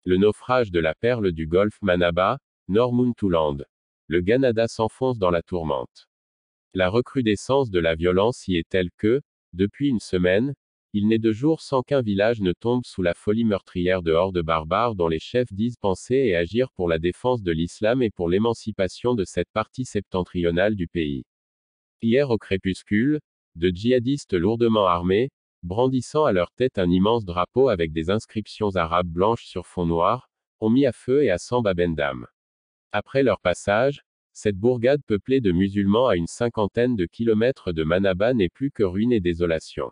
Le naufrage de la perle du golfe Manaba, Nord-Muntouland. Le Canada s'enfonce dans la tourmente. La recrudescence de la violence y est telle que, depuis une semaine, il n'est de jour sans qu'un village ne tombe sous la folie meurtrière de hordes barbares dont les chefs disent penser et agir pour la défense de l'islam et pour l'émancipation de cette partie septentrionale du pays. Hier au crépuscule, de djihadistes lourdement armés, brandissant à leur tête un immense drapeau avec des inscriptions arabes blanches sur fond noir, ont mis à feu et à sang Babendam. Après leur passage, cette bourgade peuplée de musulmans à une cinquantaine de kilomètres de Manaba n'est plus que ruine et désolation.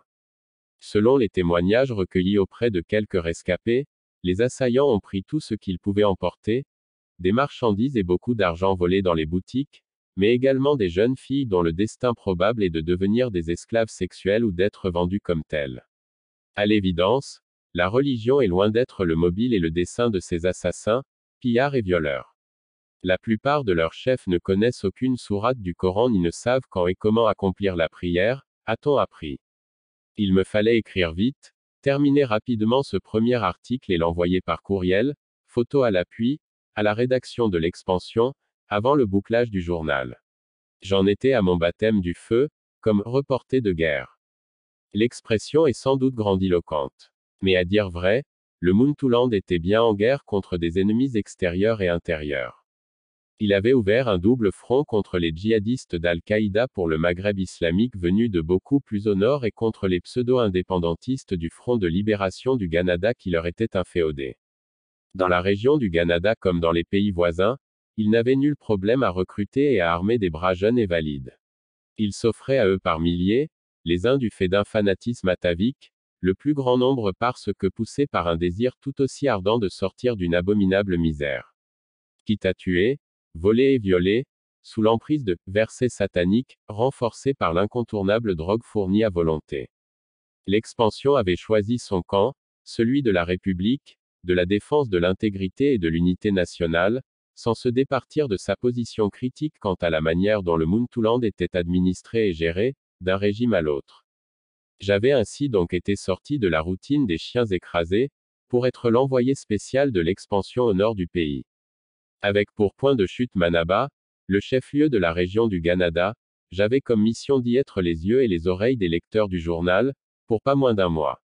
Selon les témoignages recueillis auprès de quelques rescapés, les assaillants ont pris tout ce qu'ils pouvaient emporter, des marchandises et beaucoup d'argent volé dans les boutiques, mais également des jeunes filles dont le destin probable est de devenir des esclaves sexuels ou d'être vendues comme telles. À l'évidence, la religion est loin d'être le mobile et le dessein de ces assassins, pillards et violeurs. La plupart de leurs chefs ne connaissent aucune sourate du Coran ni ne savent quand et comment accomplir la prière, a-t-on appris. Il me fallait écrire vite, terminer rapidement ce premier article et l'envoyer par courriel, photo à l'appui, à la rédaction de l'Expansion, avant le bouclage du journal. J'en étais à mon baptême du feu, comme reporter de guerre. L'expression est sans doute grandiloquente. Mais à dire vrai, le Muntouland était bien en guerre contre des ennemis extérieurs et intérieurs. Il avait ouvert un double front contre les djihadistes d'Al-Qaïda pour le Maghreb islamique venus de beaucoup plus au nord et contre les pseudo-indépendantistes du Front de libération du Canada qui leur étaient inféodés. Dans la région du Canada comme dans les pays voisins, il n'avait nul problème à recruter et à armer des bras jeunes et valides. Il s'offrait à eux par milliers, les uns du fait d'un fanatisme atavique, le plus grand nombre parce que poussés par un désir tout aussi ardent de sortir d'une abominable misère. Quitte à tuer, voler et violer, sous l'emprise de versets sataniques, renforcés par l'incontournable drogue fournie à volonté. L'Expansion avait choisi son camp, celui de la République, de la défense de l'intégrité et de l'unité nationale, sans se départir de sa position critique quant à la manière dont le Muntouland était administré et géré, d'un régime à l'autre. J'avais ainsi donc été sorti de la routine des chiens écrasés, pour être l'envoyé spécial de l'Expansion au nord du pays. Avec pour point de chute Manaba, le chef-lieu de la région du Canada, j'avais comme mission d'y être les yeux et les oreilles des lecteurs du journal, pour pas moins d'un mois.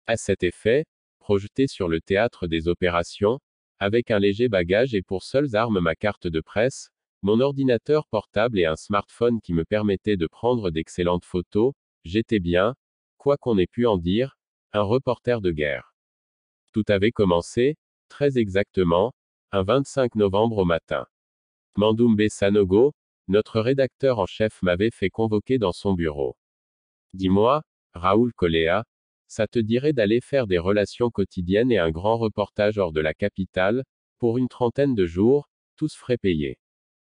À cet effet, projeté sur le théâtre des opérations, avec un léger bagage et pour seules armes ma carte de presse, mon ordinateur portable et un smartphone qui me permettaient de prendre d'excellentes photos, j'étais bien, quoi qu'on ait pu en dire, un reporter de guerre. Tout avait commencé, très exactement, un 25 novembre au matin. Mandoumbe Sanogo, notre rédacteur en chef m'avait fait convoquer dans son bureau. Dis-moi, Raoul Colea, ça te dirait d'aller faire des relations quotidiennes et un grand reportage hors de la capitale, pour une trentaine de jours, tous frais payés.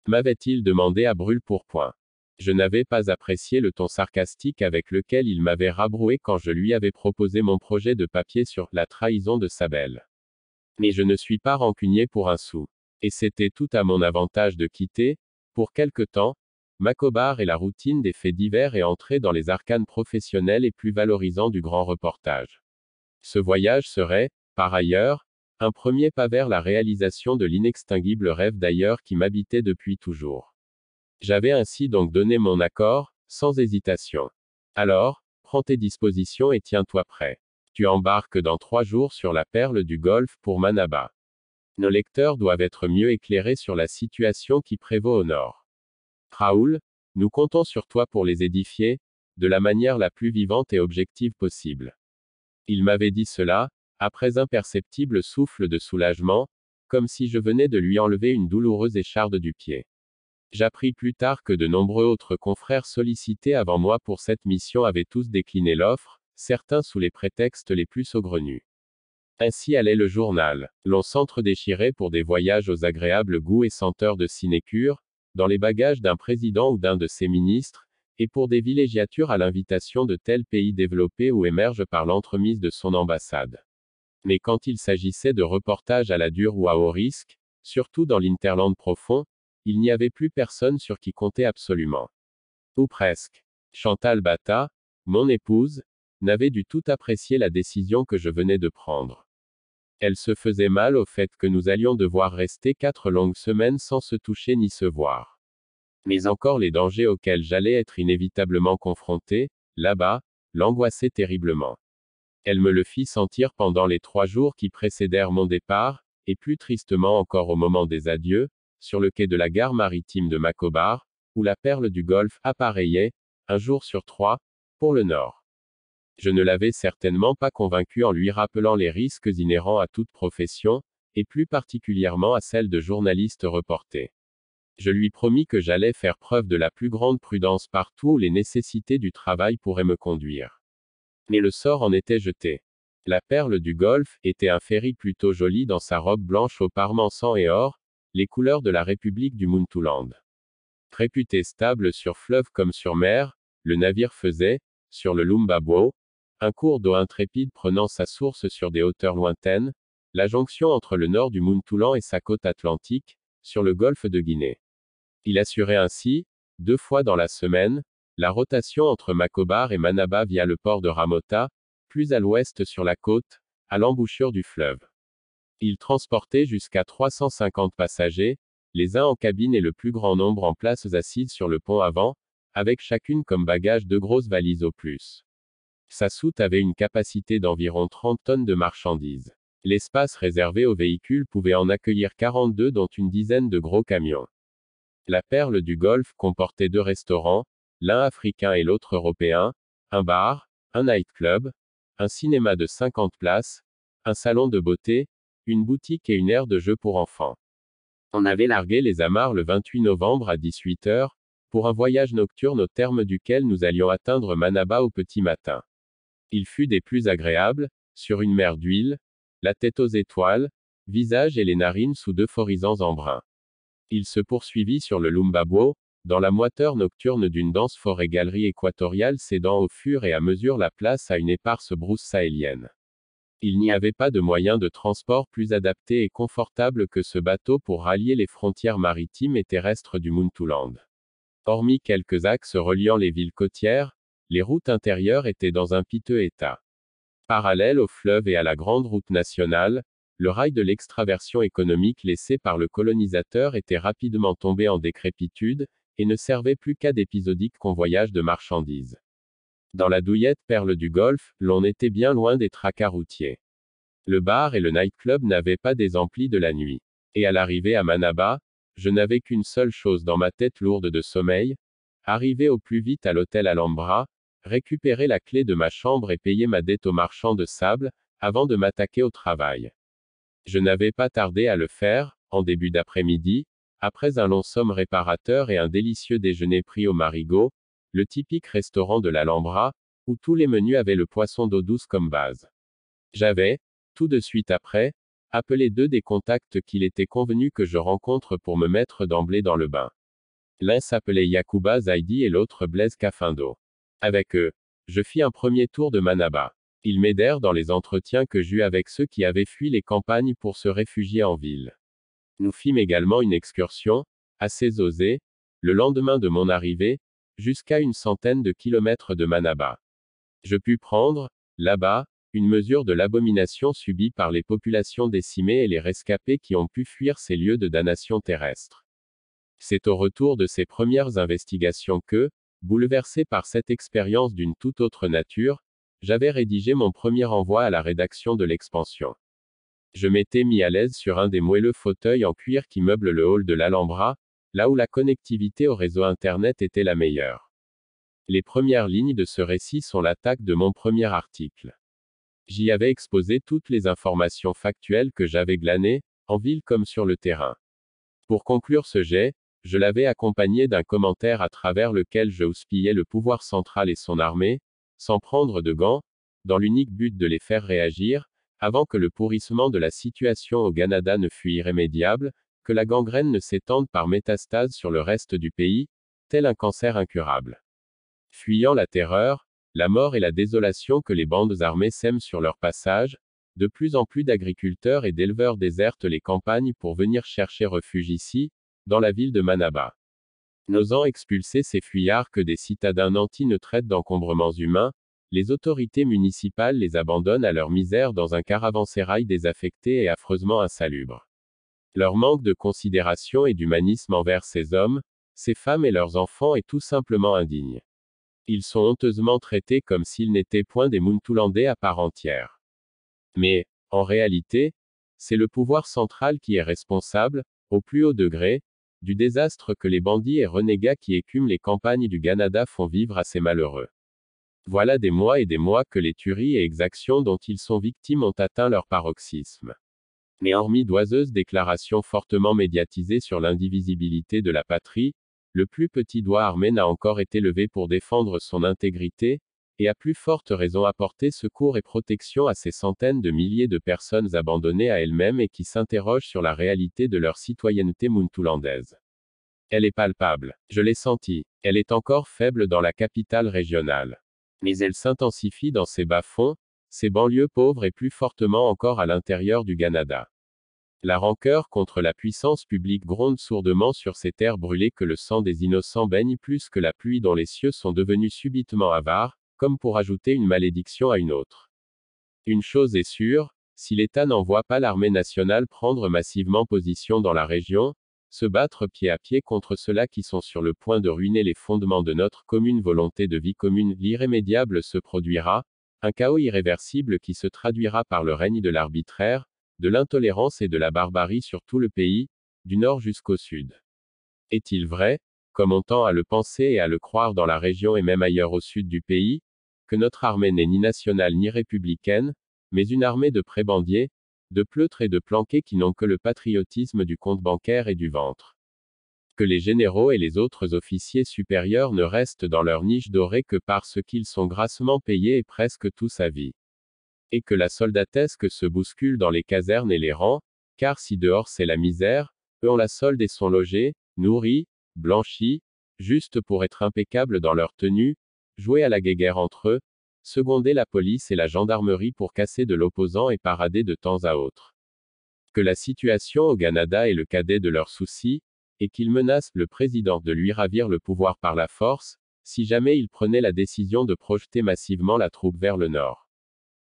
M'avait-il demandé à brûle-pourpoint. Je n'avais pas apprécié le ton sarcastique avec lequel il m'avait rabroué quand je lui avais proposé mon projet de papier sur la trahison de Sabel. Mais je ne suis pas rancunier pour un sou. Et c'était tout à mon avantage de quitter, pour quelque temps, Macobar et la routine des faits divers et entrer dans les arcanes professionnels et plus valorisants du grand reportage. Ce voyage serait, par ailleurs, un premier pas vers la réalisation de l'inextinguible rêve d'ailleurs qui m'habitait depuis toujours. J'avais ainsi donc donné mon accord, sans hésitation. Alors, prends tes dispositions et tiens-toi prêt. Tu embarques dans 3 jours sur la perle du Golfe pour Manaba. Nos lecteurs doivent être mieux éclairés sur la situation qui prévaut au nord. Raoul, nous comptons sur toi pour les édifier, de la manière la plus vivante et objective possible. Il m'avait dit cela, après un perceptible souffle de soulagement, comme si je venais de lui enlever une douloureuse écharde du pied. J'appris plus tard que de nombreux autres confrères sollicités avant moi pour cette mission avaient tous décliné l'offre, certains sous les prétextes les plus saugrenus. Ainsi allait le journal. L'on s'entre-déchirait pour des voyages aux agréables goûts et senteurs de sinécure, dans les bagages d'un président ou d'un de ses ministres, et pour des villégiatures à l'invitation de tel pays développé ou émerge par l'entremise de son ambassade. Mais quand il s'agissait de reportages à la dure ou à haut risque, surtout dans l'interland profond, il n'y avait plus personne sur qui compter absolument. Ou presque. Chantal Bata, mon épouse, n'avait du tout apprécié la décision que je venais de prendre. Elle se faisait mal au fait que nous allions devoir rester 4 longues semaines sans se toucher ni se voir. Mais encore les dangers auxquels j'allais être inévitablement confronté, là-bas, l'angoissaient terriblement. Elle me le fit sentir pendant les 3 jours qui précédèrent mon départ, et plus tristement encore au moment des adieux, sur le quai de la gare maritime de Macobar, où la perle du Golfe appareillait, un jour sur 3, pour le Nord. Je ne l'avais certainement pas convaincu en lui rappelant les risques inhérents à toute profession, et plus particulièrement à celle de journaliste reporter. Je lui promis que j'allais faire preuve de la plus grande prudence partout où les nécessités du travail pourraient me conduire. Mais le sort en était jeté. La perle du Golfe était un ferry plutôt joli dans sa robe blanche au parement sang et or, les couleurs de la République du Muntouland. Réputé stable sur fleuve comme sur mer, le navire faisait, sur le Lumbabo, un cours d'eau intrépide prenant sa source sur des hauteurs lointaines, la jonction entre le nord du Muntouland et sa côte atlantique, sur le golfe de Guinée. Il assurait ainsi, 2 fois dans la semaine, la rotation entre Macobar et Manaba via le port de Ramota, plus à l'ouest sur la côte, à l'embouchure du fleuve. Il transportait jusqu'à 350 passagers, les uns en cabine et le plus grand nombre en places assises sur le pont avant, avec chacune comme bagage 2 grosses valises au plus. Sa soute avait une capacité d'environ 30 tonnes de marchandises. L'espace réservé aux véhicules pouvait en accueillir 42 dont une dizaine de gros camions. La perle du Golfe comportait 2 restaurants, l'un africain et l'autre européen, un bar, un nightclub, un cinéma de 50 places, un salon de beauté, une boutique et une aire de jeu pour enfants. On avait largué les amarres le 28 novembre à 18 h, pour un voyage nocturne au terme duquel nous allions atteindre Manaba au petit matin. Il fut des plus agréables, sur une mer d'huile, la tête aux étoiles, visage et les narines sous d'euphorisants embruns. Il se poursuivit sur le Lumbabo, dans la moiteur nocturne d'une dense forêt-galerie équatoriale cédant au fur et à mesure la place à une éparse brousse sahélienne. Il n'y avait pas de moyen de transport plus adapté et confortable que ce bateau pour rallier les frontières maritimes et terrestres du Muntouland. Hormis quelques axes reliant les villes côtières, les routes intérieures étaient dans un piteux état. Parallèle au fleuve et à la grande route nationale, le rail de l'extraversion économique laissé par le colonisateur était rapidement tombé en décrépitude, et ne servait plus qu'à d'épisodiques convoyages de marchandises. Dans la douillette perle du Golfe, l'on était bien loin des tracas routiers. Le bar et le nightclub n'avaient pas des amplis de la nuit. Et à l'arrivée à Manaba, je n'avais qu'une seule chose dans ma tête lourde de sommeil, arriver au plus vite à l'hôtel Alhambra, récupérer la clé de ma chambre et payer ma dette au marchand de sable, avant de m'attaquer au travail. Je n'avais pas tardé à le faire, en début d'après-midi, après un long somme réparateur et un délicieux déjeuner pris au Marigot, le typique restaurant de l'Alhambra, où tous les menus avaient le poisson d'eau douce comme base. J'avais, tout de suite après, appelé 2 des contacts qu'il était convenu que je rencontre pour me mettre d'emblée dans le bain. L'un s'appelait Yacouba Zaidi et l'autre Blaise Cafindo. Avec eux, je fis un premier tour de Manaba. Ils m'aidèrent dans les entretiens que j'eus avec ceux qui avaient fui les campagnes pour se réfugier en ville. Nous fîmes également une excursion, assez osée, le lendemain de mon arrivée, jusqu'à une centaine de kilomètres de Manaba. Je pus prendre, là-bas, une mesure de l'abomination subie par les populations décimées et les rescapés qui ont pu fuir ces lieux de damnation terrestre. C'est au retour de ces premières investigations que, bouleversé par cette expérience d'une toute autre nature, j'avais rédigé mon premier envoi à la rédaction de l'Expansion. Je m'étais mis à l'aise sur un des moelleux fauteuils en cuir qui meublent le hall de l'Alhambra, là où la connectivité au réseau Internet était la meilleure. Les premières lignes de ce récit sont l'attaque de mon premier article. J'y avais exposé toutes les informations factuelles que j'avais glanées, en ville comme sur le terrain. Pour conclure ce jet, je l'avais accompagné d'un commentaire à travers lequel je houspillais le pouvoir central et son armée, sans prendre de gants, dans l'unique but de les faire réagir, avant que le pourrissement de la situation au Canada ne fût irrémédiable, que la gangrène ne s'étende par métastase sur le reste du pays, tel un cancer incurable. Fuyant la terreur, la mort et la désolation que les bandes armées sèment sur leur passage, de plus en plus d'agriculteurs et d'éleveurs désertent les campagnes pour venir chercher refuge ici, dans la ville de Manaba. N'osant expulser ces fuyards que des citadins nantis ne traitent d'encombrements humains, les autorités municipales les abandonnent à leur misère dans un caravansérail désaffecté et affreusement insalubre. Leur manque de considération et d'humanisme envers ces hommes, ces femmes et leurs enfants est tout simplement indigne. Ils sont honteusement traités comme s'ils n'étaient point des Muntoulandais à part entière. Mais, en réalité, c'est le pouvoir central qui est responsable, au plus haut degré, du désastre que les bandits et renégats qui écument les campagnes du Canada font vivre à ces malheureux. Voilà des mois et des mois que les tueries et exactions dont ils sont victimes ont atteint leur paroxysme. Mais hormis d'oiseuses déclarations fortement médiatisées sur l'indivisibilité de la patrie, le plus petit doigt armé n'a encore été levé pour défendre son intégrité, et à plus forte raison apporter secours et protection à ces centaines de milliers de personnes abandonnées à elles-mêmes et qui s'interrogent sur la réalité de leur citoyenneté muntoulandaise. Elle est palpable. Je l'ai sentie. Elle est encore faible dans la capitale régionale. Mais elle s'intensifie dans ces bas-fonds, ces banlieues pauvres et plus fortement encore à l'intérieur du Canada. La rancœur contre la puissance publique gronde sourdement sur ces terres brûlées que le sang des innocents baigne plus que la pluie dont les cieux sont devenus subitement avares, comme pour ajouter une malédiction à une autre. Une chose est sûre, si l'État n'envoie pas l'armée nationale prendre massivement position dans la région, se battre pied à pied contre ceux-là qui sont sur le point de ruiner les fondements de notre commune volonté de vie commune, l'irrémédiable se produira, un chaos irréversible qui se traduira par le règne de l'arbitraire, de l'intolérance et de la barbarie sur tout le pays, du nord jusqu'au sud. Est-il vrai, comme on tend à le penser et à le croire dans la région et même ailleurs au sud du pays, que notre armée n'est ni nationale ni républicaine, mais une armée de prébendiers, de pleutres et de planqués qui n'ont que le patriotisme du compte bancaire et du ventre? Que les généraux et les autres officiers supérieurs ne restent dans leur niche dorée que parce qu'ils sont grassement payés et presque tous à vie? Et que la soldatesque se bouscule dans les casernes et les rangs, car si dehors c'est la misère, eux ont la solde et sont logés, nourris, blanchis, juste pour être impeccables dans leur tenue, jouer à la guéguerre entre eux, seconder la police et la gendarmerie pour casser de l'opposant et parader de temps à autre. Que la situation au Canada est le cadet de leurs soucis, et qu'ils menacent le président de lui ravir le pouvoir par la force, si jamais il prenait la décision de projeter massivement la troupe vers le nord.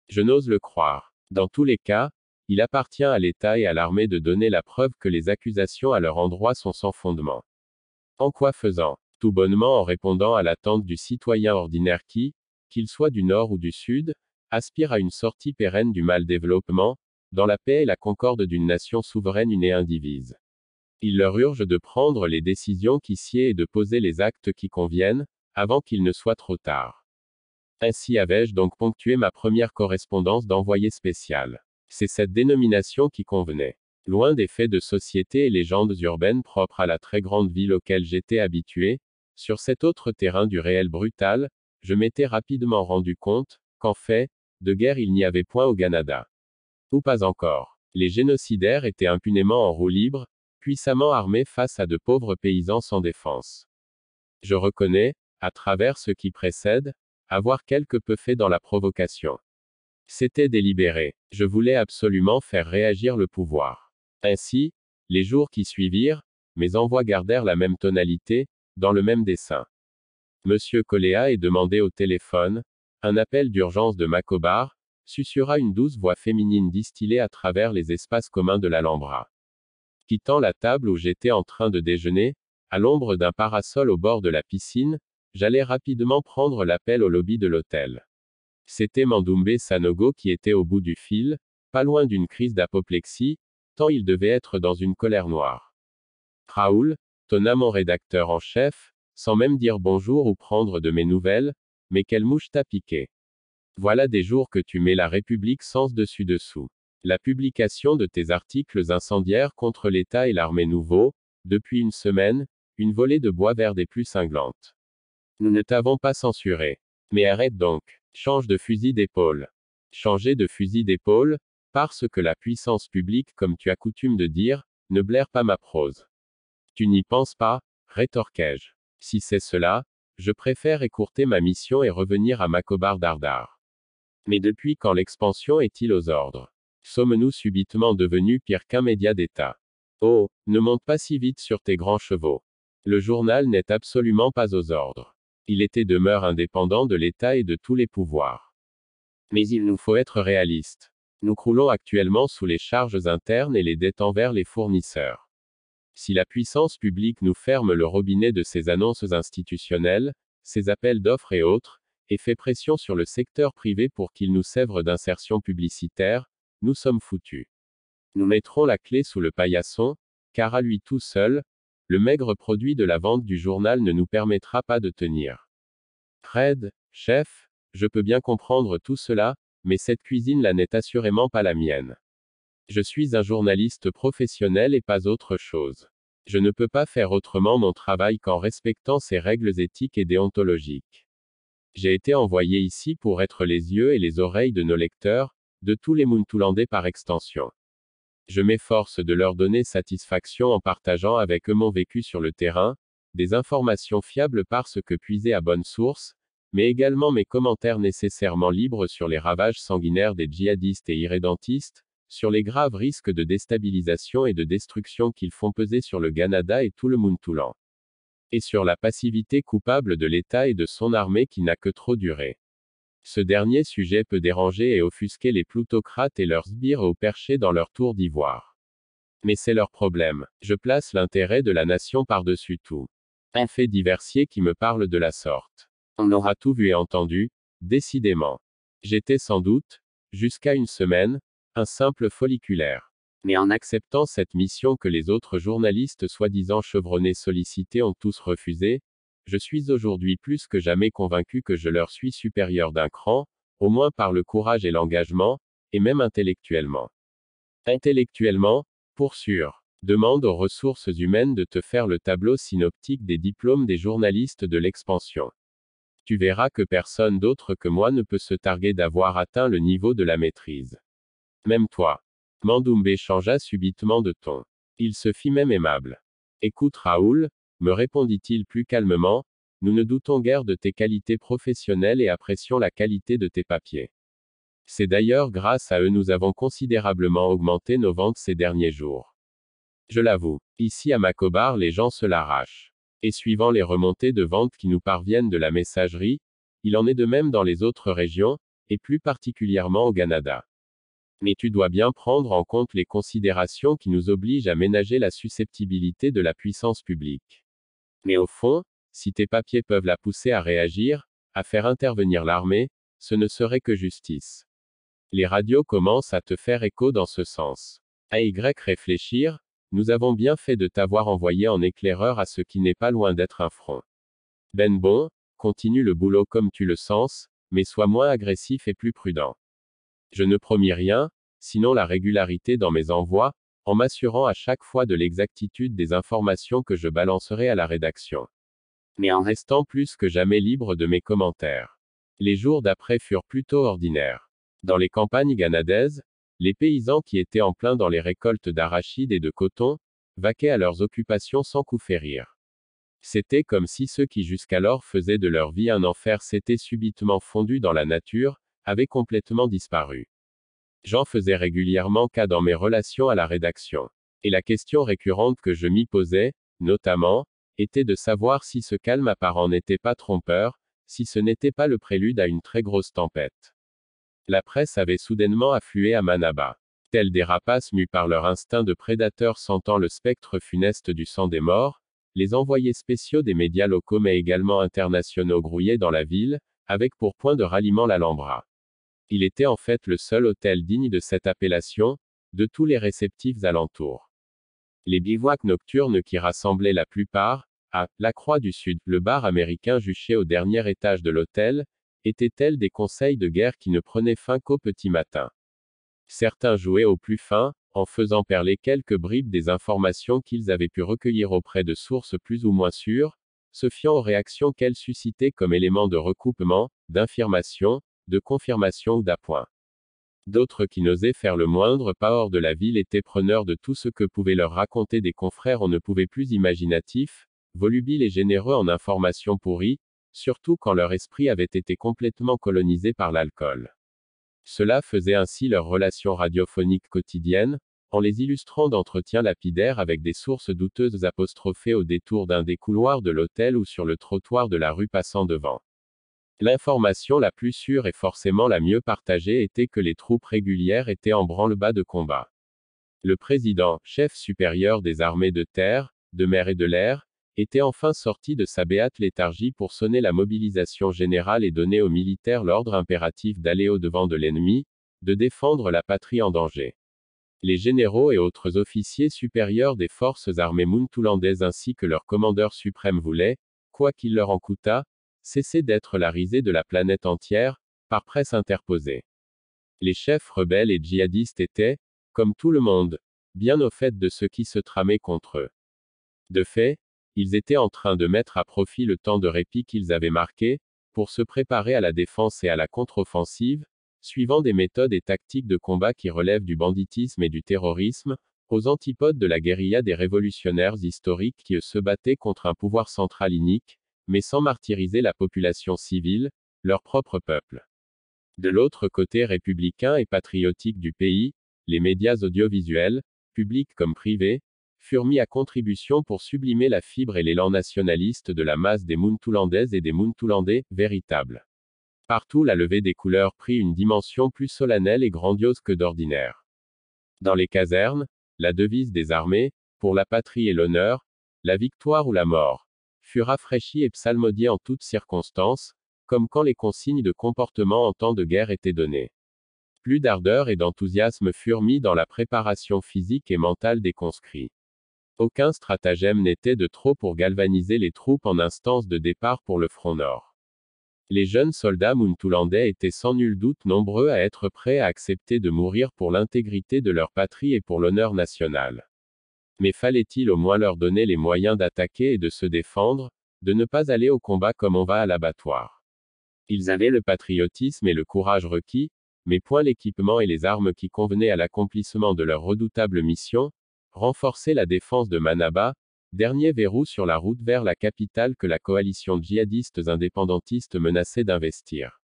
Je n'ose le croire. Dans tous les cas, il appartient à l'État et à l'armée de donner la preuve que les accusations à leur endroit sont sans fondement. En quoi faisant? Tout bonnement en répondant à l'attente du citoyen ordinaire qui, qu'il soit du Nord ou du Sud, aspire à une sortie pérenne du mal-développement, dans la paix et la concorde d'une nation souveraine une et indivise. Il leur urge de prendre les décisions qui sied et de poser les actes qui conviennent, avant qu'il ne soit trop tard. Ainsi avais-je donc ponctué ma première correspondance d'envoyé spécial. C'est cette dénomination qui convenait. Loin des faits de société et légendes urbaines propres à la très grande ville auquel j'étais habitué, sur cet autre terrain du réel brutal, je m'étais rapidement rendu compte, qu'en fait, de guerre il n'y avait point au Canada. Ou pas encore. Les génocidaires étaient impunément en roue libre, puissamment armés face à de pauvres paysans sans défense. Je reconnais, à travers ce qui précède, avoir quelque peu fait dans la provocation. C'était délibéré. Je voulais absolument faire réagir le pouvoir. Ainsi, les jours qui suivirent, mes envois gardèrent la même tonalité, dans le même dessein. Monsieur Coléa est demandé au téléphone, un appel d'urgence de Macobar, susurra une douce voix féminine distillée à travers les espaces communs de l'Alhambra. Quittant la table où j'étais en train de déjeuner, à l'ombre d'un parasol au bord de la piscine, j'allais rapidement prendre l'appel au lobby de l'hôtel. C'était Mandoumbé Sanogo qui était au bout du fil, pas loin d'une crise d'apoplexie, tant il devait être dans une colère noire. Raoul, tonna mon rédacteur en chef, sans même dire bonjour ou prendre de mes nouvelles, mais quelle mouche t'a piqué. Voilà des jours que tu mets la République sens dessus-dessous. La publication de tes articles incendiaires contre l'État et l'armée nouveau, depuis une semaine, une volée de bois vert des plus cinglantes. Nous ne t'avons pas censuré. Mais arrête donc. Change de fusil d'épaule. Changer de fusil d'épaule, parce que la puissance publique, comme tu as coutume de dire, ne blaire pas ma prose. Tu n'y penses pas, rétorquai-je. Si c'est cela, je préfère écourter ma mission et revenir à Macobar Dardar. Mais depuis quand l'expansion est-il aux ordres? Sommes-nous subitement devenus pire qu'un média d'État? Oh, ne monte pas si vite sur tes grands chevaux. Le journal n'est absolument pas aux ordres. Il était demeure indépendant de l'État et de tous les pouvoirs. Mais il nous faut être réalistes. Nous croulons actuellement sous les charges internes et les dettes envers les fournisseurs. Si la puissance publique nous ferme le robinet de ses annonces institutionnelles, ses appels d'offres et autres, et fait pression sur le secteur privé pour qu'il nous sèvre d'insertion publicitaire, nous sommes foutus. Nous mettrons la clé sous le paillasson, car à lui tout seul, le maigre produit de la vente du journal ne nous permettra pas de tenir. Fred, chef, je peux bien comprendre tout cela, mais cette cuisine-là n'est assurément pas la mienne. Je suis un journaliste professionnel et pas autre chose. Je ne peux pas faire autrement mon travail qu'en respectant ces règles éthiques et déontologiques. J'ai été envoyé ici pour être les yeux et les oreilles de nos lecteurs, de tous les Muntoulandais par extension. Je m'efforce de leur donner satisfaction en partageant avec eux mon vécu sur le terrain, des informations fiables parce que puisées à bonne source, mais également mes commentaires nécessairement libres sur les ravages sanguinaires des djihadistes et irrédentistes, sur les graves risques de déstabilisation et de destruction qu'ils font peser sur le Ganada et tout le Muntouland. Et sur la passivité coupable de l'État et de son armée qui n'a que trop duré. Ce dernier sujet peut déranger et offusquer les plutocrates et leurs sbires au perché dans leur tour d'ivoire. Mais c'est leur problème. Je place l'intérêt de la nation par-dessus tout. Un fait diversier qui me parle de la sorte. On aura tout vu et entendu, décidément. J'étais sans doute, jusqu'à une semaine, un simple folliculaire. Mais en acceptant cette mission que les autres journalistes soi-disant chevronnés sollicités ont tous refusé, je suis aujourd'hui plus que jamais convaincu que je leur suis supérieur d'un cran, au moins par le courage et l'engagement, et même intellectuellement. Intellectuellement, pour sûr. Demande aux ressources humaines de te faire le tableau synoptique des diplômes des journalistes de l'expansion. Tu verras que personne d'autre que moi ne peut se targuer d'avoir atteint le niveau de la maîtrise. Même toi. Mandoumbé changea subitement de ton. Il se fit même aimable. Écoute Raoul, me répondit-il plus calmement, nous ne doutons guère de tes qualités professionnelles et apprécions la qualité de tes papiers. C'est d'ailleurs grâce à eux nous avons considérablement augmenté nos ventes ces derniers jours. Je l'avoue, ici à Macobar les gens se l'arrachent. Et suivant les remontées de ventes qui nous parviennent de la messagerie, il en est de même dans les autres régions, et plus particulièrement au Ganada. Mais tu dois bien prendre en compte les considérations qui nous obligent à ménager la susceptibilité de la puissance publique. Mais au fond, si tes papiers peuvent la pousser à réagir, à faire intervenir l'armée, ce ne serait que justice. Les radios commencent à te faire écho dans ce sens. À Y réfléchir, nous avons bien fait de t'avoir envoyé en éclaireur à ce qui n'est pas loin d'être un front. Ben bon, continue le boulot comme tu le sens, mais sois moins agressif et plus prudent. Je ne promis rien, sinon la régularité dans mes envois, en m'assurant à chaque fois de l'exactitude des informations que je balancerai à la rédaction. Mais en restant plus que jamais libre de mes commentaires. Les jours d'après furent plutôt ordinaires. Dans les campagnes ganadaises, les paysans qui étaient en plein dans les récoltes d'arachides et de coton, vaquaient à leurs occupations sans coup férir. C'était comme si ceux qui jusqu'alors faisaient de leur vie un enfer s'étaient subitement fondus dans la nature, avaient complètement disparu. J'en faisais régulièrement cas dans mes relations à la rédaction. Et la question récurrente que je m'y posais, notamment, était de savoir si ce calme apparent n'était pas trompeur, si ce n'était pas le prélude à une très grosse tempête. La presse avait soudainement afflué à Manaba. Tels des rapaces mus par leur instinct de prédateurs sentant le spectre funeste du sang des morts, les envoyés spéciaux des médias locaux mais également internationaux grouillaient dans la ville, avec pour point de ralliement l'Alhambra. Il était en fait le seul hôtel digne de cette appellation, de tous les réceptifs alentours. Les bivouacs nocturnes qui rassemblaient la plupart, à la Croix du Sud, le bar américain juché au dernier étage de l'hôtel, étaient tels des conseils de guerre qui ne prenaient fin qu'au petit matin. Certains jouaient au plus fin, en faisant perler quelques bribes des informations qu'ils avaient pu recueillir auprès de sources plus ou moins sûres, se fiant aux réactions qu'elles suscitaient comme éléments de recoupement, d'infirmation, de confirmation ou d'appoint. D'autres qui n'osaient faire le moindre pas hors de la ville étaient preneurs de tout ce que pouvaient leur raconter des confrères on ne pouvait plus imaginatifs, volubiles et généreux en informations pourries, surtout quand leur esprit avait été complètement colonisé par l'alcool. Cela faisait ainsi leur relation radiophonique quotidienne, en les illustrant d'entretiens lapidaires avec des sources douteuses apostrophées au détour d'un des couloirs de l'hôtel ou sur le trottoir de la rue passant devant. L'information la plus sûre et forcément la mieux partagée était que les troupes régulières étaient en branle-bas de combat. Le président, chef supérieur des armées de terre, de mer et de l'air, était enfin sorti de sa béate léthargie pour sonner la mobilisation générale et donner aux militaires l'ordre impératif d'aller au-devant de l'ennemi, de défendre la patrie en danger. Les généraux et autres officiers supérieurs des forces armées muntoulandaises ainsi que leur commandeur suprême voulaient, quoi qu'il leur en coûtât, cesser d'être la risée de la planète entière, par presse interposée. Les chefs rebelles et djihadistes étaient, comme tout le monde, bien au fait de ce qui se tramait contre eux. De fait, ils étaient en train de mettre à profit le temps de répit qu'ils avaient marqué, pour se préparer à la défense et à la contre-offensive, suivant des méthodes et tactiques de combat qui relèvent du banditisme et du terrorisme, aux antipodes de la guérilla des révolutionnaires historiques qui se battaient contre un pouvoir central inique, mais sans martyriser la population civile, leur propre peuple. De l'autre côté républicain et patriotique du pays, les médias audiovisuels, publics comme privés, furent mis à contribution pour sublimer la fibre et l'élan nationaliste de la masse des Muntoulandaises et des Muntoulandais, véritables. Partout la levée des couleurs prit une dimension plus solennelle et grandiose que d'ordinaire. Dans les casernes, la devise des armées, pour la patrie et l'honneur, la victoire ou la mort, fut rafraîchie et psalmodiée en toutes circonstances, comme quand les consignes de comportement en temps de guerre étaient données. Plus d'ardeur et d'enthousiasme furent mis dans la préparation physique et mentale des conscrits. Aucun stratagème n'était de trop pour galvaniser les troupes en instance de départ pour le front nord. Les jeunes soldats muntoulandais étaient sans nul doute nombreux à être prêts à accepter de mourir pour l'intégrité de leur patrie et pour l'honneur national. Mais fallait-il au moins leur donner les moyens d'attaquer et de se défendre, de ne pas aller au combat comme on va à l'abattoir. Ils avaient le patriotisme et le courage requis, mais point l'équipement et les armes qui convenaient à l'accomplissement de leur redoutable mission, renforcer la défense de Manaba, dernier verrou sur la route vers la capitale que la coalition djihadistes indépendantistes menaçait d'investir.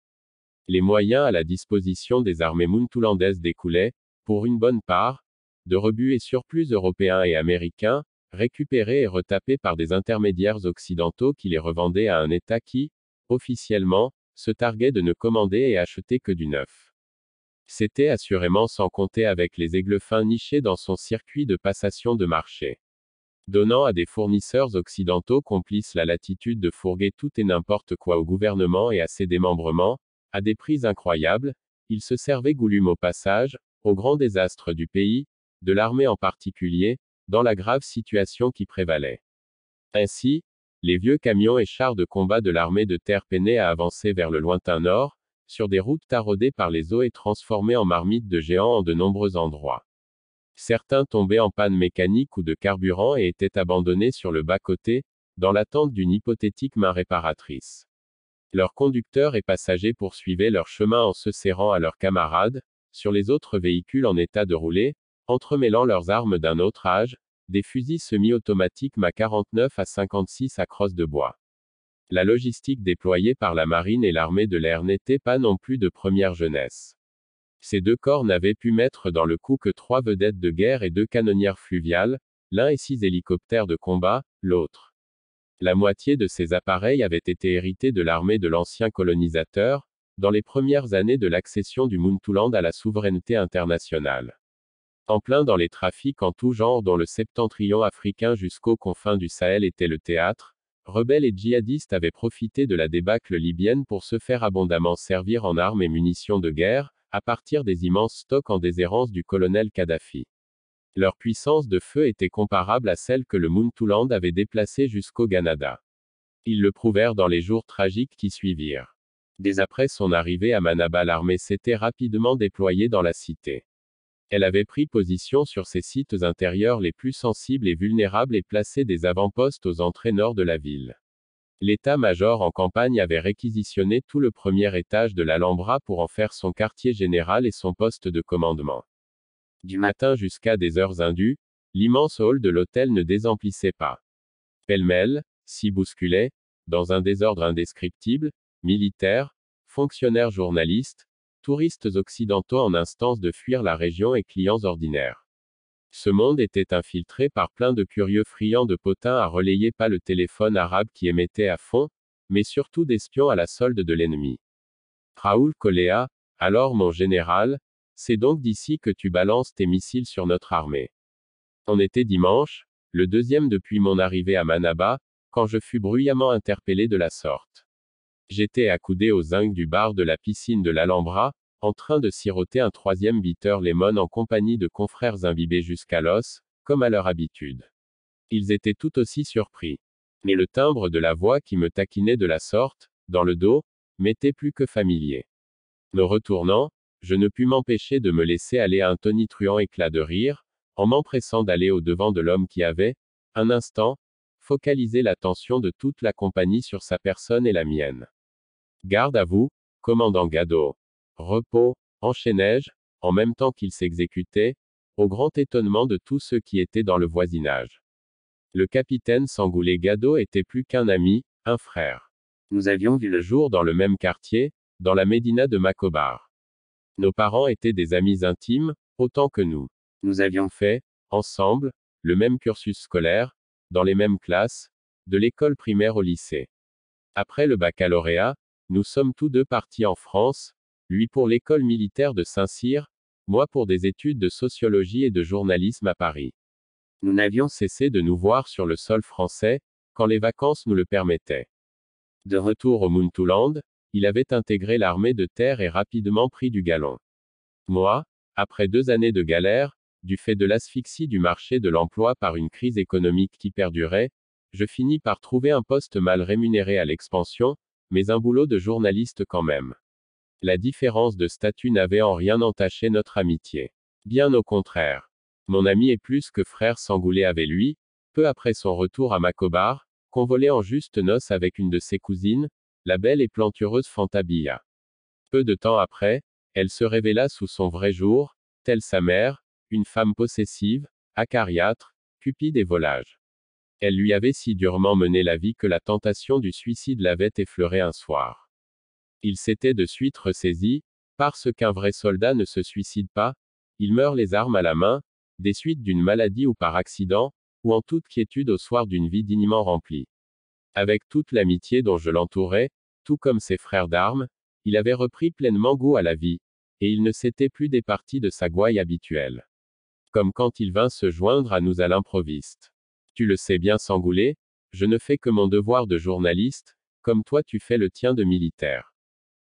Les moyens à la disposition des armées muntoulandaises découlaient, pour une bonne part, de rebuts et surplus européens et américains, récupérés et retapés par des intermédiaires occidentaux qui les revendaient à un État qui, officiellement, se targuait de ne commander et acheter que du neuf. C'était assurément sans compter avec les aigles fins nichés dans son circuit de passation de marché. Donnant à des fournisseurs occidentaux complices la latitude de fourguer tout et n'importe quoi au gouvernement et à ses démembrements, à des prix incroyables, il se servait goulûme au passage, au grand désastre du pays, de l'armée en particulier, dans la grave situation qui prévalait. Ainsi, les vieux camions et chars de combat de l'armée de terre peinaient à avancer vers le lointain nord, sur des routes taraudées par les eaux et transformées en marmites de géants en de nombreux endroits. Certains tombaient en panne mécanique ou de carburant et étaient abandonnés sur le bas-côté, dans l'attente d'une hypothétique main réparatrice. Leurs conducteurs et passagers poursuivaient leur chemin en se serrant à leurs camarades, sur les autres véhicules en état de rouler, entremêlant leurs armes d'un autre âge, des fusils semi-automatiques MA 49 à 56 à crosse de bois. La logistique déployée par la marine et l'armée de l'air n'était pas non plus de première jeunesse. Ces deux corps n'avaient pu mettre dans le coup que 3 vedettes de guerre et 2 canonnières fluviales, l'un et 6 hélicoptères de combat, l'autre. La moitié de ces appareils avaient été hérités de l'armée de l'ancien colonisateur, dans les premières années de l'accession du Muntouland à la souveraineté internationale. En plein dans les trafics en tout genre dont le septentrion africain jusqu'aux confins du Sahel était le théâtre, rebelles et djihadistes avaient profité de la débâcle libyenne pour se faire abondamment servir en armes et munitions de guerre, à partir des immenses stocks en déshérence du colonel Kadhafi. Leur puissance de feu était comparable à celle que le Muntouland avait déplacée jusqu'au Canada. Ils le prouvèrent dans les jours tragiques qui suivirent. Dès après son arrivée à Manaba, l'armée s'était rapidement déployée dans la cité. Elle avait pris position sur ses sites intérieurs les plus sensibles et vulnérables et placé des avant-postes aux entrées nord de la ville. L'état-major en campagne avait réquisitionné tout le premier étage de l'Alhambra pour en faire son quartier général et son poste de commandement. Du matin jusqu'à des heures indues, l'immense hall de l'hôtel ne désemplissait pas. Pêle-mêle, s'y bousculaient, dans un désordre indescriptible, militaires, fonctionnaires journalistes, touristes occidentaux en instance de fuir la région et clients ordinaires. Ce monde était infiltré par plein de curieux friands de potins à relayer pas le téléphone arabe qui émettait à fond, mais surtout d'espions à la solde de l'ennemi. Raoul Colea, alors mon général, c'est donc d'ici que tu balances tes missiles sur notre armée. On était dimanche, le deuxième depuis mon arrivée à Manaba, quand je fus bruyamment interpellé de la sorte. J'étais accoudé aux zinc du bar de la piscine de l'Alhambra, en train de siroter un troisième bitter lemon en compagnie de confrères imbibés jusqu'à l'os, comme à leur habitude. Ils étaient tout aussi surpris. Mais le timbre de la voix qui me taquinait de la sorte, dans le dos, m'était plus que familier. Me retournant, je ne pus m'empêcher de me laisser aller à un tonitruant éclat de rire, en m'empressant d'aller au-devant de l'homme qui avait, un instant, focalisé l'attention de toute la compagnie sur sa personne et la mienne. Garde à vous, commandant Gadot. Repos, enchaînai-je, en même temps qu'il s'exécutait, au grand étonnement de tous ceux qui étaient dans le voisinage. Le capitaine Sangoulé Gadot était plus qu'un ami, un frère. Nous avions vu le jour dans le même quartier, dans la médina de Macobar. Nos parents étaient des amis intimes, autant que nous. Nous avions fait, ensemble, le même cursus scolaire, dans les mêmes classes, de l'école primaire au lycée. Après le baccalauréat, nous sommes tous deux partis en France, lui pour l'école militaire de Saint-Cyr, moi pour des études de sociologie et de journalisme à Paris. Nous n'avions cessé de nous voir sur le sol français, quand les vacances nous le permettaient. De retour au Muntouland, il avait intégré l'armée de terre et rapidement pris du galon. Moi, après 2 années de galère, du fait de l'asphyxie du marché de l'emploi par une crise économique qui perdurait, je finis par trouver un poste mal rémunéré à l'Expansion, mais un boulot de journaliste quand même. La différence de statut n'avait en rien entaché notre amitié. Bien au contraire. Mon ami et plus que frère Sangoulé avait lui, peu après son retour à Macobar, convolé en juste noces avec une de ses cousines, la belle et plantureuse Fantabilla. Peu de temps après, elle se révéla sous son vrai jour, telle sa mère, une femme possessive, acariâtre, cupide et volage. Elle lui avait si durement mené la vie que la tentation du suicide l'avait effleuré un soir. Il s'était de suite ressaisi, parce qu'un vrai soldat ne se suicide pas, il meurt les armes à la main, des suites d'une maladie ou par accident, ou en toute quiétude au soir d'une vie dignement remplie. Avec toute l'amitié dont je l'entourais, tout comme ses frères d'armes, il avait repris pleinement goût à la vie, et il ne s'était plus départi de sa gouaille habituelle. Comme quand il vint se joindre à nous à l'improviste. Tu le sais bien Sangoulé, je ne fais que mon devoir de journaliste, comme toi tu fais le tien de militaire.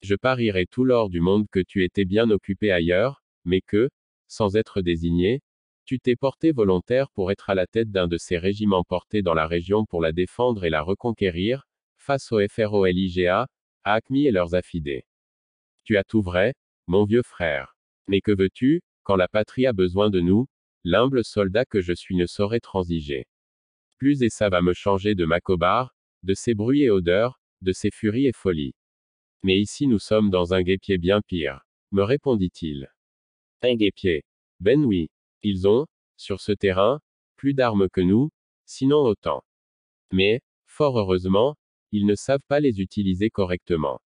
Je parierais tout l'or du monde que tu étais bien occupé ailleurs, mais que, sans être désigné, tu t'es porté volontaire pour être à la tête d'un de ces régiments portés dans la région pour la défendre et la reconquérir, face au FROLIGA, à ACMI et leurs affidés. Tu as tout vrai, mon vieux frère. Mais que veux-tu, quand la patrie a besoin de nous, l'humble soldat que je suis ne saurait transiger. Plus et ça va me changer de Macobar, de ses bruits et odeurs, de ses furies et folies. Mais ici nous sommes dans un guêpier bien pire, me répondit-il. Un guêpier. Ben oui. Ils ont, sur ce terrain, plus d'armes que nous, sinon autant. Mais, fort heureusement, ils ne savent pas les utiliser correctement.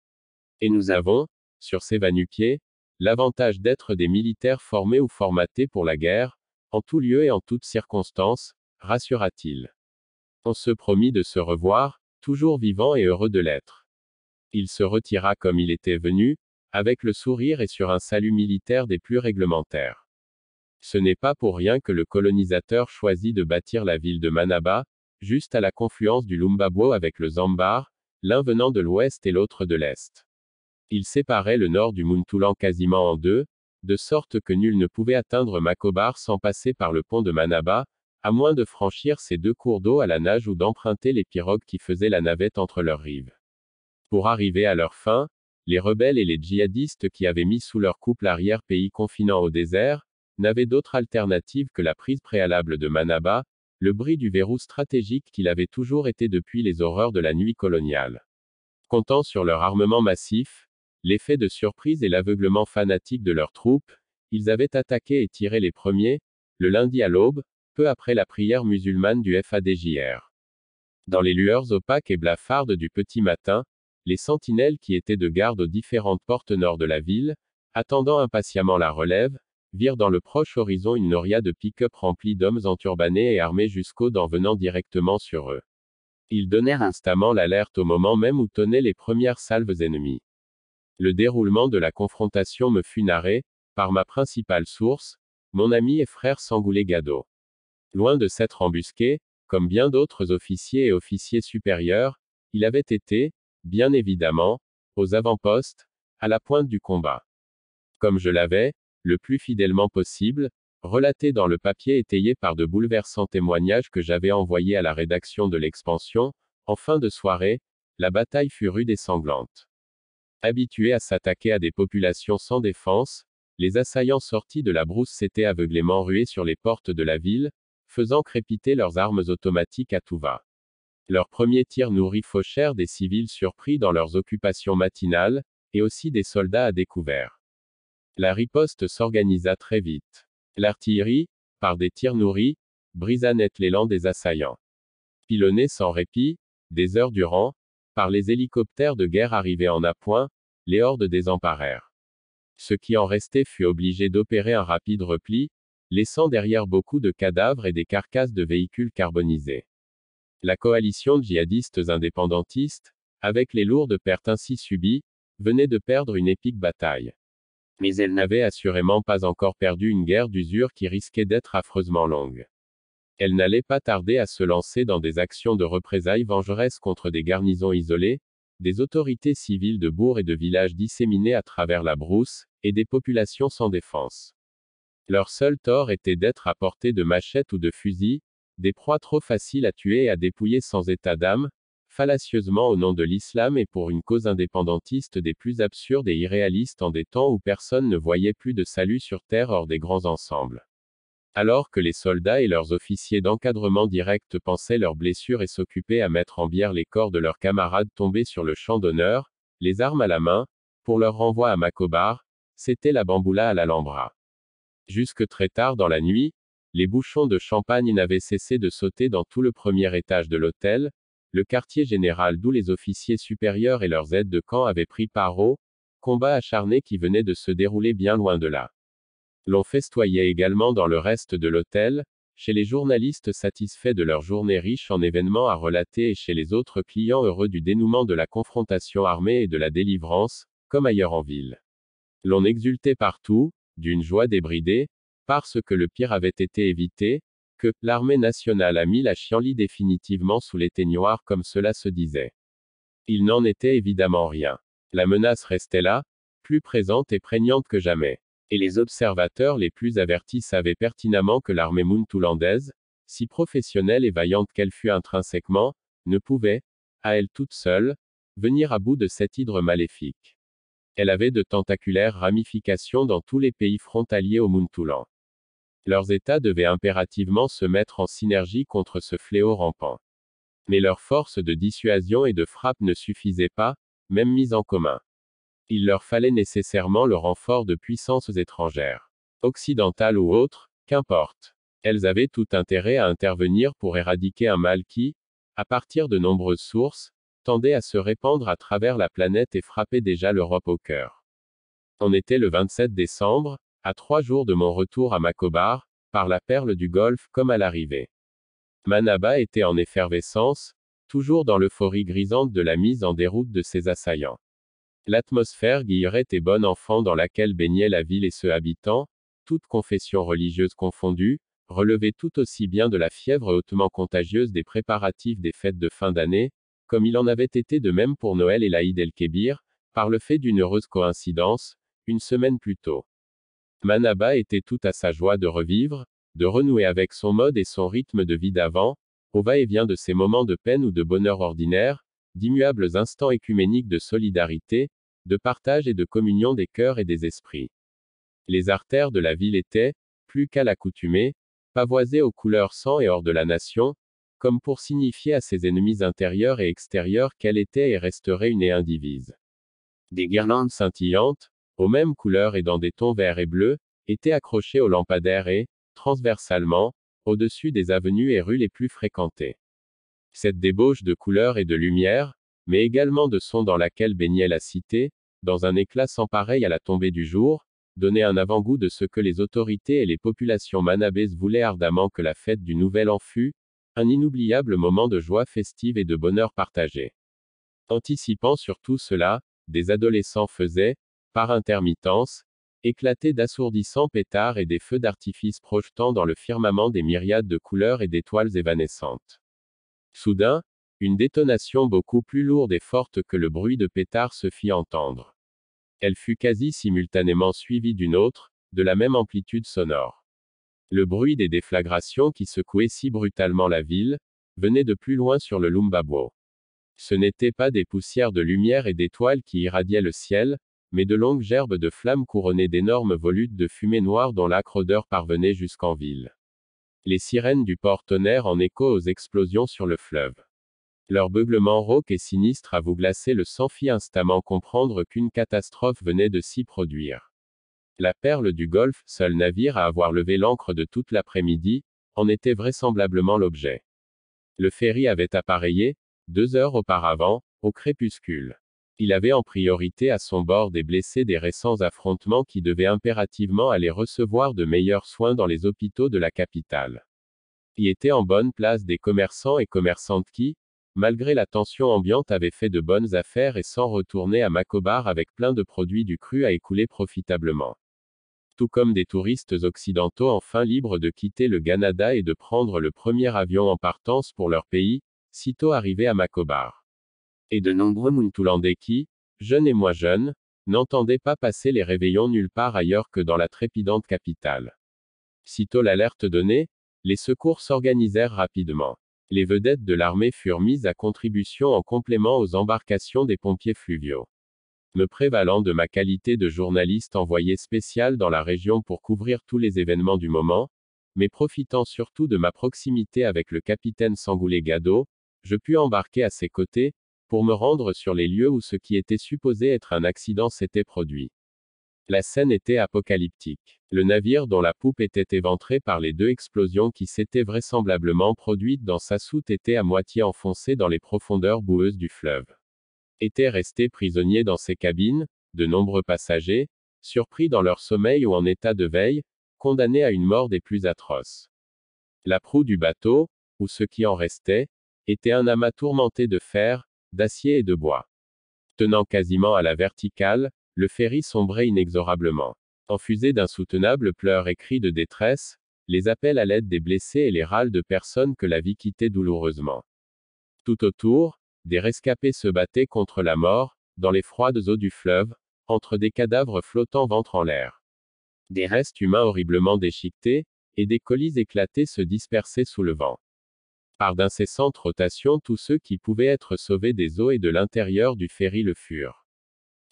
Et nous avons, sur ces va-nu-pieds, l'avantage d'être des militaires formés ou formatés pour la guerre, en tout lieu et en toutes circonstances, rassura-t-il. On se promit de se revoir, toujours vivant et heureux de l'être. Il se retira comme il était venu, avec le sourire et sur un salut militaire des plus réglementaires. Ce n'est pas pour rien que le colonisateur choisit de bâtir la ville de Manaba, juste à la confluence du Lumbabo avec le Zambar, l'un venant de l'ouest et l'autre de l'est. Il séparait le nord du Muntouland quasiment en deux, de sorte que nul ne pouvait atteindre Macobar sans passer par le pont de Manaba, à moins de franchir ces 2 cours d'eau à la nage ou d'emprunter les pirogues qui faisaient la navette entre leurs rives. Pour arriver à leur fin, les rebelles et les djihadistes qui avaient mis sous leur coupe l'arrière-pays confinant au désert, n'avaient d'autre alternative que la prise préalable de Manaba, le bris du verrou stratégique qu'il avait toujours été depuis les horreurs de la nuit coloniale. Comptant sur leur armement massif, l'effet de surprise et l'aveuglement fanatique de leurs troupes, ils avaient attaqué et tiré les premiers, le lundi à l'aube, peu après la prière musulmane du FADJR. Dans les lueurs opaques et blafardes du petit matin, les sentinelles qui étaient de garde aux différentes portes nord de la ville, attendant impatiemment la relève, virent dans le proche horizon une noria de pick-up remplie d'hommes enturbanés et armés jusqu'aux dents venant directement sur eux. Ils donnèrent instamment l'alerte au moment même où tonnaient les premières salves ennemies. Le déroulement de la confrontation me fut narré, par ma principale source, mon ami et frère Sangoulé Gado. Loin de s'être embusqué, comme bien d'autres officiers et officiers supérieurs, il avait été, bien évidemment, aux avant-postes, à la pointe du combat. Comme je l'avais, le plus fidèlement possible, relaté dans le papier étayé par de bouleversants témoignages que j'avais envoyés à la rédaction de l'Expansion, en fin de soirée, la bataille fut rude et sanglante. Habitués à s'attaquer à des populations sans défense, les assaillants sortis de la brousse s'étaient aveuglément rués sur les portes de la ville, faisant crépiter leurs armes automatiques à tout va. Leurs premiers tirs nourris fauchèrent des civils surpris dans leurs occupations matinales, et aussi des soldats à découvert. La riposte s'organisa très vite. L'artillerie, par des tirs nourris, brisa net l'élan des assaillants. Pilonnés sans répit, des heures durant, par les hélicoptères de guerre arrivés en appoint, les hordes désemparèrent. Ce qui en restait fut obligé d'opérer un rapide repli, laissant derrière beaucoup de cadavres et des carcasses de véhicules carbonisés. La coalition djihadistes indépendantistes, avec les lourdes pertes ainsi subies, venait de perdre une épique bataille. Mais elle n'avait assurément pas encore perdu une guerre d'usure qui risquait d'être affreusement longue. Elle n'allait pas tarder à se lancer dans des actions de représailles vengeresses contre des garnisons isolées, des autorités civiles de bourgs et de villages disséminés à travers la brousse, et des populations sans défense. Leur seul tort était d'être à portée de machettes ou de fusils, des proies trop faciles à tuer et à dépouiller sans état d'âme, fallacieusement au nom de l'islam et pour une cause indépendantiste des plus absurdes et irréalistes en des temps où personne ne voyait plus de salut sur terre hors des grands ensembles. Alors que les soldats et leurs officiers d'encadrement direct pensaient leurs blessures et s'occupaient à mettre en bière les corps de leurs camarades tombés sur le champ d'honneur, les armes à la main, pour leur renvoi à Macobar, c'était la bamboula à l'Alhambra. Jusque très tard dans la nuit, les bouchons de champagne n'avaient cessé de sauter dans tout le premier étage de l'hôtel, le quartier général d'où les officiers supérieurs et leurs aides de camp avaient pris part au combat acharné qui venait de se dérouler bien loin de là. L'on festoyait également dans le reste de l'hôtel, chez les journalistes satisfaits de leur journée riche en événements à relater et chez les autres clients heureux du dénouement de la confrontation armée et de la délivrance, comme ailleurs en ville. L'on exultait partout, d'une joie débridée, parce que le pire avait été évité, que l'armée nationale a mis la chienlit définitivement sous l'éteignoir comme cela se disait. Il n'en était évidemment rien. La menace restait là, plus présente et prégnante que jamais. Et les observateurs les plus avertis savaient pertinemment que l'armée muntoulandaise, si professionnelle et vaillante qu'elle fût intrinsèquement, ne pouvait, à elle toute seule, venir à bout de cette hydre maléfique. Elle avait de tentaculaires ramifications dans tous les pays frontaliers au Muntoulan. Leurs États devaient impérativement se mettre en synergie contre ce fléau rampant. Mais leur force de dissuasion et de frappe ne suffisait pas, même mise en commun. Il leur fallait nécessairement le renfort de puissances étrangères. Occidentales ou autres, qu'importe. Elles avaient tout intérêt à intervenir pour éradiquer un mal qui, à partir de nombreuses sources, tendait à se répandre à travers la planète et frappait déjà l'Europe au cœur. On était le 27 décembre, à 3 jours de mon retour à Macobar, par la perle du Golfe comme à l'arrivée. Manaba était en effervescence, toujours dans l'euphorie grisante de la mise en déroute de ses assaillants. L'atmosphère guillerette et bon enfant dans laquelle baignait la ville et ceux habitants, toutes confessions religieuses confondues, relevait tout aussi bien de la fièvre hautement contagieuse des préparatifs des fêtes de fin d'année, comme il en avait été de même pour Noël et l'Aïd el-Kébir, par le fait d'une heureuse coïncidence, une semaine plus tôt. Manaba était tout à sa joie de revivre, de renouer avec son mode et son rythme de vie d'avant, au va-et-vient de ces moments de peine ou de bonheur ordinaire, d'immuables instants écuméniques de solidarité, de partage et de communion des cœurs et des esprits. Les artères de la ville étaient, plus qu'à l'accoutumée, pavoisées aux couleurs sang et or de la nation, comme pour signifier à ses ennemis intérieurs et extérieurs qu'elle était et resterait une et indivise. Des guirlandes scintillantes, aux mêmes couleurs et dans des tons verts et bleus, étaient accrochées aux lampadaires et, transversalement, au-dessus des avenues et rues les plus fréquentées. Cette débauche de couleurs et de lumière, mais également de son dans laquelle baignait la cité, dans un éclat sans pareil à la tombée du jour, donnait un avant-goût de ce que les autorités et les populations manabaises voulaient ardemment que la fête du Nouvel An fût, un inoubliable moment de joie festive et de bonheur partagé. Anticipant sur tout cela, des adolescents faisaient, par intermittence, éclater d'assourdissants pétards et des feux d'artifice projetant dans le firmament des myriades de couleurs et d'étoiles évanescentes. Soudain, une détonation beaucoup plus lourde et forte que le bruit de pétards se fit entendre. Elle fut quasi simultanément suivie d'une autre, de la même amplitude sonore. Le bruit des déflagrations qui secouaient si brutalement la ville, venait de plus loin sur le Lumbabo. Ce n'étaient pas des poussières de lumière et d'étoiles qui irradiaient le ciel, mais de longues gerbes de flammes couronnées d'énormes volutes de fumée noire dont l'âcre odeur parvenait jusqu'en ville. Les sirènes du port tonnèrent en écho aux explosions sur le fleuve. Leur beuglement rauque et sinistre à vous glacer le sang fit instamment comprendre qu'une catastrophe venait de s'y produire. La Perle du Golfe, seul navire à avoir levé l'ancre de toute l'après-midi, en était vraisemblablement l'objet. Le ferry avait appareillé, 2 heures auparavant, au crépuscule. Il avait en priorité à son bord des blessés des récents affrontements qui devaient impérativement aller recevoir de meilleurs soins dans les hôpitaux de la capitale. Y étaient en bonne place des commerçants et commerçantes qui, malgré la tension ambiante, avaient fait de bonnes affaires et s'en retournaient à Macobar avec plein de produits du cru à écouler profitablement. Tout comme des touristes occidentaux enfin libres de quitter le Canada et de prendre le premier avion en partance pour leur pays, sitôt arrivés à Macobar. Et de nombreux Muntoulandais qui, jeunes et moins jeunes, n'entendaient pas passer les réveillons nulle part ailleurs que dans la trépidante capitale. Sitôt l'alerte donnée, les secours s'organisèrent rapidement. Les vedettes de l'armée furent mises à contribution en complément aux embarcations des pompiers fluviaux. Me prévalant de ma qualité de journaliste envoyé spécial dans la région pour couvrir tous les événements du moment, mais profitant surtout de ma proximité avec le capitaine Sangoulé Gado, je pus embarquer à ses côtés, pour me rendre sur les lieux où ce qui était supposé être un accident s'était produit. La scène était apocalyptique. Le navire dont la poupe était éventrée par les 2 explosions qui s'étaient vraisemblablement produites dans sa soute était à moitié enfoncé dans les profondeurs boueuses du fleuve. Étaient restés prisonniers dans ses cabines, de nombreux passagers, surpris dans leur sommeil ou en état de veille, condamnés à une mort des plus atroces. La proue du bateau, ou ce qui en restait, était un amas tourmenté de fer, d'acier et de bois. Tenant quasiment à la verticale, le ferry sombrait inexorablement. Enfusé d'insoutenables pleurs et cris de détresse, les appels à l'aide des blessés et les râles de personnes que la vie quittait douloureusement. Tout autour, des rescapés se battaient contre la mort, dans les froides eaux du fleuve, entre des cadavres flottants ventre en l'air. Des restes humains horriblement déchiquetés, et des colis éclatés se dispersaient sous le vent. Par d'incessantes rotations, tous ceux qui pouvaient être sauvés des eaux et de l'intérieur du ferry le furent.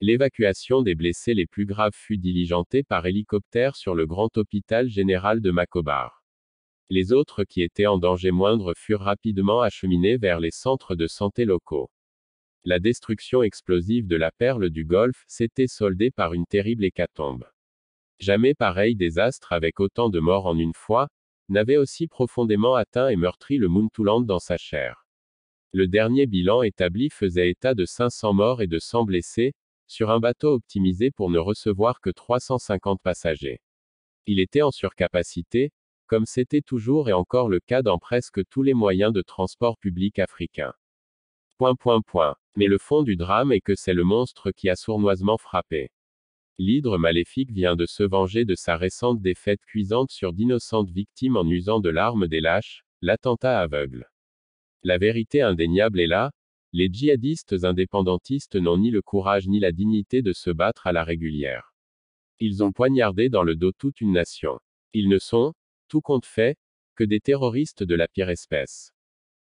L'évacuation des blessés les plus graves fut diligentée par hélicoptère sur le grand hôpital général de Macobar. Les autres qui étaient en danger moindre furent rapidement acheminés vers les centres de santé locaux. La destruction explosive de la Perle du Golfe s'était soldée par une terrible hécatombe. Jamais pareil désastre avec autant de morts en une fois, n'avait aussi profondément atteint et meurtri le Muntouland dans sa chair. Le dernier bilan établi faisait état de 500 morts et de 100 blessés, sur un bateau optimisé pour ne recevoir que 350 passagers. Il était en surcapacité, comme c'était toujours et encore le cas dans presque tous les moyens de transport public africains. Mais le fond du drame est que c'est le monstre qui a sournoisement frappé. L'hydre maléfique vient de se venger de sa récente défaite cuisante sur d'innocentes victimes en usant de l'arme des lâches, l'attentat aveugle. La vérité indéniable est là, les djihadistes indépendantistes n'ont ni le courage ni la dignité de se battre à la régulière. Ils ont poignardé dans le dos toute une nation. Ils ne sont, tout compte fait, que des terroristes de la pire espèce.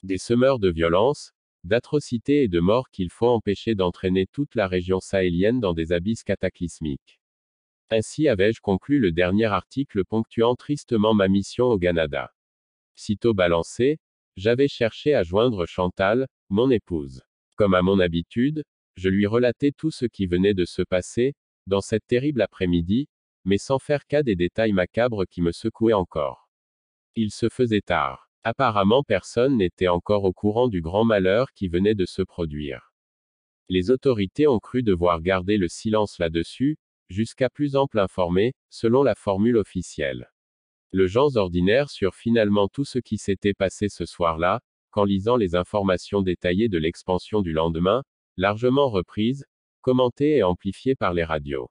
Des semeurs de violence, d'atrocités et de morts qu'il faut empêcher d'entraîner toute la région sahélienne dans des abysses cataclysmiques. Ainsi avais-je conclu le dernier article ponctuant tristement ma mission au Canada. Sitôt balancé, j'avais cherché à joindre Chantal, mon épouse. Comme à mon habitude, je lui relatais tout ce qui venait de se passer, dans cette terrible après-midi, mais sans faire cas des détails macabres qui me secouaient encore. Il se faisait tard. Apparemment personne n'était encore au courant du grand malheur qui venait de se produire. Les autorités ont cru devoir garder le silence là-dessus, jusqu'à plus ample informé, selon la formule officielle. Le gens ordinaires surent finalement tout ce qui s'était passé ce soir-là, qu'en lisant les informations détaillées de l'expansion du lendemain, largement reprises, commentées et amplifiées par les radios.